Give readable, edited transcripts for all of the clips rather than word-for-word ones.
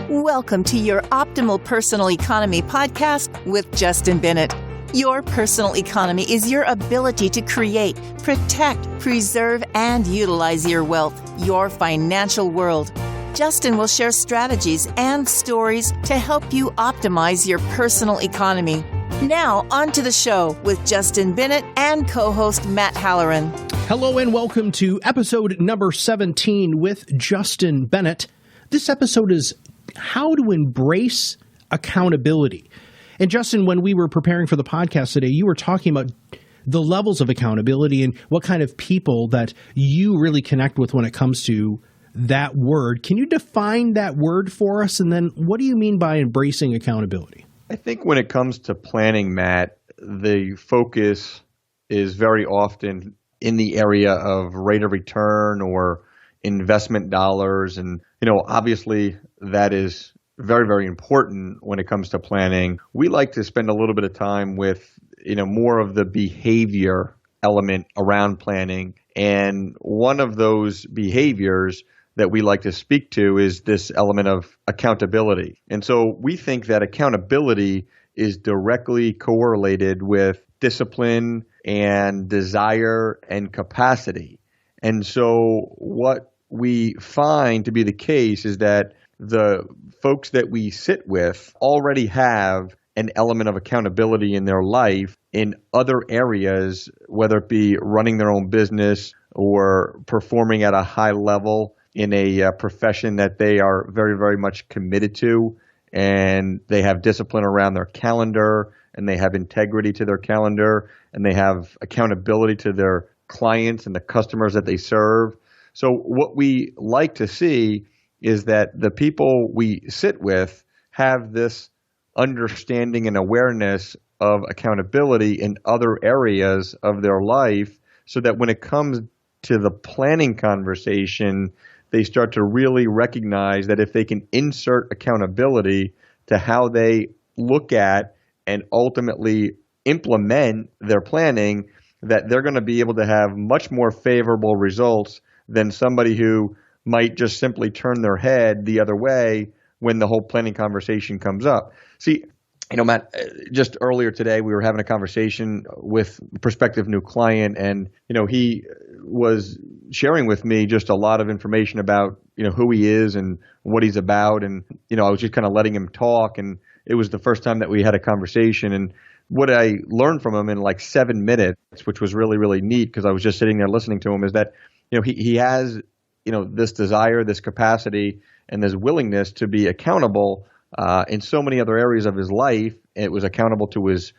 Welcome to your Optimal Personal Economy podcast with Justin Bennett. Your personal economy is your ability to create, protect, preserve, and utilize your wealth, your financial world. Justin will share strategies and stories to help you optimize your personal economy. Now, on to the show with Justin Bennett and co-host Matt Halloran. Hello and welcome to episode number 17 with Justin Bennett. This episode is how to embrace accountability. And Justin, when we were preparing for the podcast today, you were talking about the levels of accountability and what kind of people that you really connect with when it comes to that word. Can you define that word for us? And then what do you mean by embracing accountability? I think when it comes to planning, Matt, the focus is very often in the area of rate of return or investment dollars. And, obviously that is very, very important when it comes to planning. We like to spend a little bit of time with, more of the behavior element around planning. And one of those behaviors that we like to speak to is this element of accountability. And so we think that accountability is directly correlated with discipline and desire and capacity. And so what we find to be the case is that the folks that we sit with already have an element of accountability in their life in other areas, whether it be running their own business or performing at a high level in a profession that they are very, very much committed to, and they have discipline around their calendar, and they have integrity to their calendar, and they have accountability to their clients and the customers that they serve. So what we like to see is that the people we sit with have this understanding and awareness of accountability in other areas of their life, so that when it comes to the planning conversation, they start to really recognize that if they can insert accountability to how they look at and ultimately implement their planning, that they're going to be able to have much more favorable results than somebody who might just simply turn their head the other way when the whole planning conversation comes up. See, Matt, just earlier today, we were having a conversation with a prospective new client, and, he was sharing with me just a lot of information about, who he is and what he's about. And, I was just kind of letting him talk, and it was the first time that we had a conversation. And what I learned from him in like 7 minutes, which was really, really neat because I was just sitting there listening to him, is that, he has, this desire, this capacity, and this willingness to be accountable in so many other areas of his life. It was accountable to his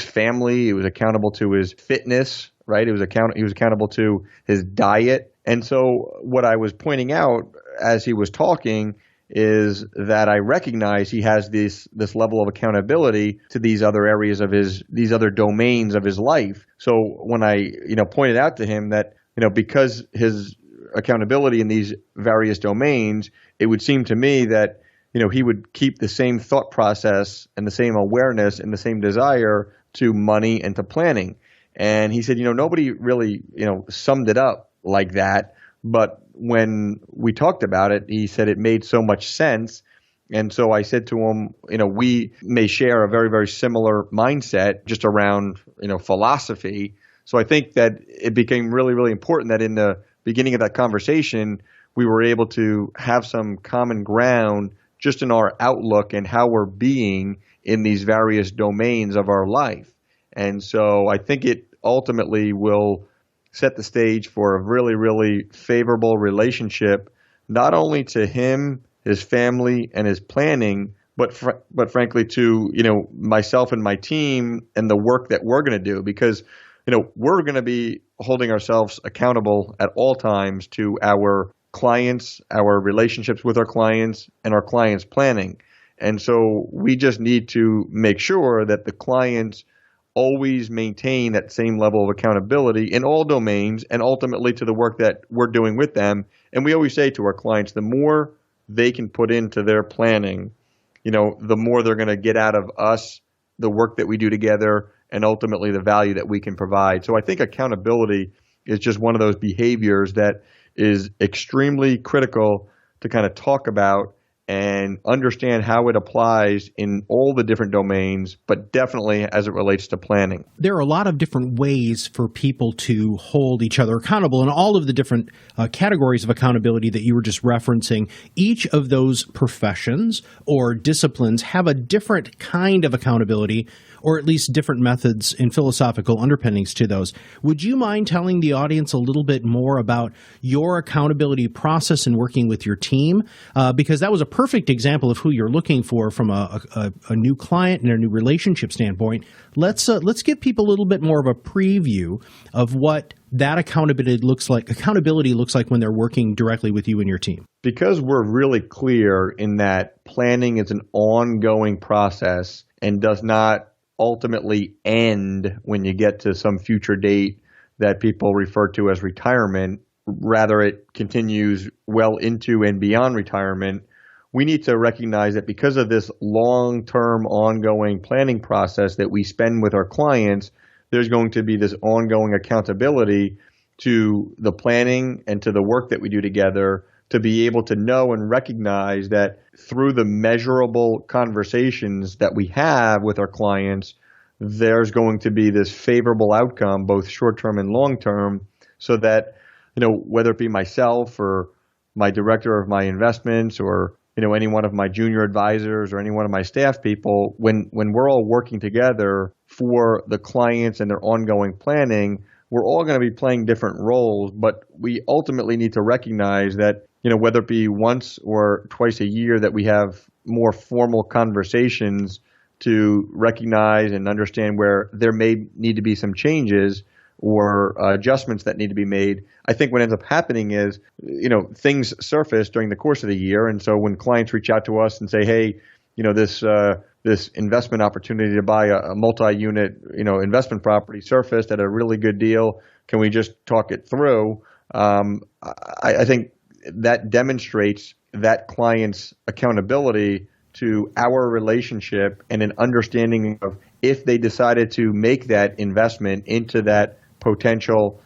family. It was accountable to his fitness, right? He was accountable to his diet. And so what I was pointing out as he was talking is that I recognize he has this level of accountability to these other areas of these other domains of his life. So when I, pointed out to him that, because his accountability in these various domains, it would seem to me that, he would keep the same thought process and the same awareness and the same desire to money and to planning. And he said, nobody really, summed it up like that. But when we talked about it, he said it made so much sense. And so I said to him, we may share a very, very similar mindset just around, philosophy. So I think that it became really, really important that in the beginning of that conversation, we were able to have some common ground just in our outlook and how we're being in these various domains of our life. And so I think it ultimately will set the stage for a really, really favorable relationship, not only to him, his family, and his planning, but frankly to, myself and my team and the work that we're going to do, because, we're going to be holding ourselves accountable at all times to our clients, our relationships with our clients, and our clients' planning. And so we just need to make sure that the clients always maintain that same level of accountability in all domains and ultimately to the work that we're doing with them. And we always say to our clients, the more they can put into their planning, the more they're going to get out of us, the work that we do together, and ultimately the value that we can provide. So I think accountability is just one of those behaviors that is extremely critical to kind of talk about and understand how it applies in all the different domains, but definitely as it relates to planning. There are a lot of different ways for people to hold each other accountable, and all of the different categories of accountability that you were just referencing. Each of those professions or disciplines have a different kind of accountability, or at least different methods and philosophical underpinnings to those. Would you mind telling the audience a little bit more about your accountability process in working with your team? Because that was a perfect example of who you're looking for from a new client and a new relationship standpoint. Let's give people a little bit more of a preview of what that accountability looks like when they're working directly with you and your team. Because we're really clear in that planning is an ongoing process and does not ultimately end when you get to some future date that people refer to as retirement, rather it continues well into and beyond retirement. We need to recognize that because of this long-term ongoing planning process that we spend with our clients, there's going to be this ongoing accountability to the planning and to the work that we do together to be able to know and recognize that through the measurable conversations that we have with our clients, there's going to be this favorable outcome, both short-term and long-term, so that, whether it be myself or my director of my investments or, any one of my junior advisors or any one of my staff people, when we're all working together for the clients and their ongoing planning, we're all going to be playing different roles, but we ultimately need to recognize that, whether it be once or twice a year that we have more formal conversations to recognize and understand where there may need to be some changes or adjustments that need to be made. I think what ends up happening is, things surface during the course of the year. And so when clients reach out to us and say, hey, this investment opportunity to buy a multi-unit, investment property surfaced at a really good deal, can we just talk it through? I think that demonstrates that client's accountability to our relationship and an understanding of if they decided to make that investment into that potential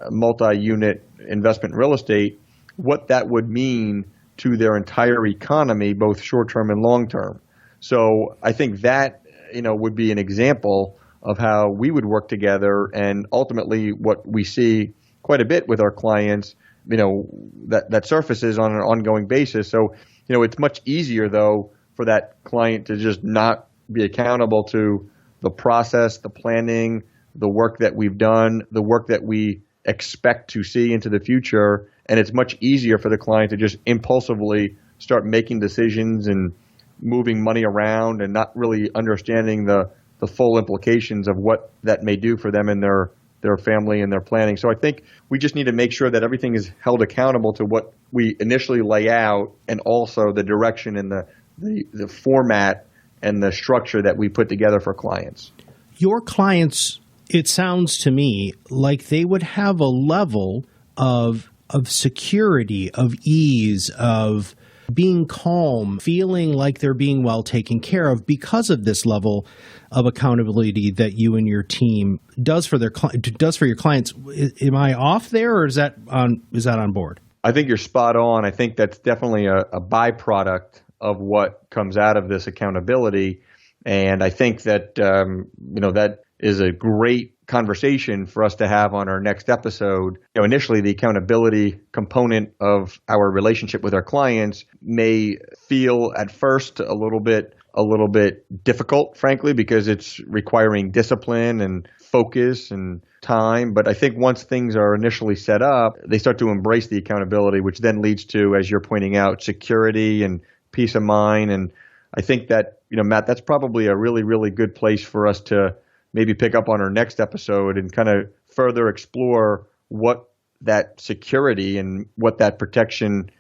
multi-unit investment real estate, what that would mean to their entire economy, both short-term and long-term. So I think that, would be an example of how we would work together, and ultimately what we see quite a bit with our clients, that surfaces on an ongoing basis. So, it's much easier though for that client to just not be accountable to the process, the planning, the work that we've done, the work that we expect to see into the future. And it's much easier for the client to just impulsively start making decisions and moving money around and not really understanding the full implications of what that may do for them and their family and their planning. So I think we just need to make sure that everything is held accountable to what we initially lay out, and also the direction and the format and the structure that we put together for clients. Your clients, it sounds to me like they would have a level of security, of ease, of being calm, feeling like they're being well taken care of because of this level of accountability that you and your team does for your clients. Am I off there, or is that on board? I think you're spot on. I think that's definitely a byproduct of what comes out of this accountability, and I think that that is a great conversation for us to have on our next episode. Initially, the accountability component of our relationship with our clients may feel at first a little bit difficult, frankly, because it's requiring discipline and focus and time. But I think once things are initially set up, they start to embrace the accountability, which then leads to, as you're pointing out, security and peace of mind. And I think that, Matt, that's probably a really, really good place for us to maybe pick up on our next episode and kind of further explore what that security and what that protection,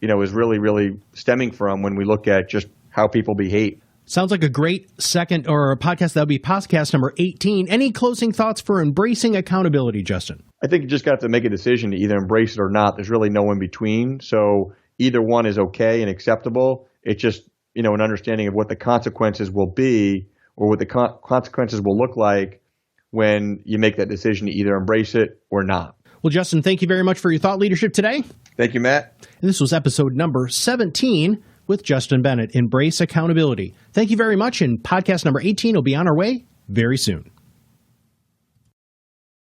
is really, really stemming from when we look at just how people behave. Sounds like a great second or a podcast. That'll be podcast number 18. Any closing thoughts for embracing accountability, Justin? I think you just got to make a decision to either embrace it or not. There's really no in between. So either one is okay and acceptable. It's just, an understanding of what the consequences will be, or what the consequences will look like when you make that decision to either embrace it or not. Well, Justin, thank you very much for your thought leadership today. Thank you, Matt. And this was episode number 17 with Justin Bennett. Embrace accountability. Thank you very much. And podcast number 18 will be on our way very soon.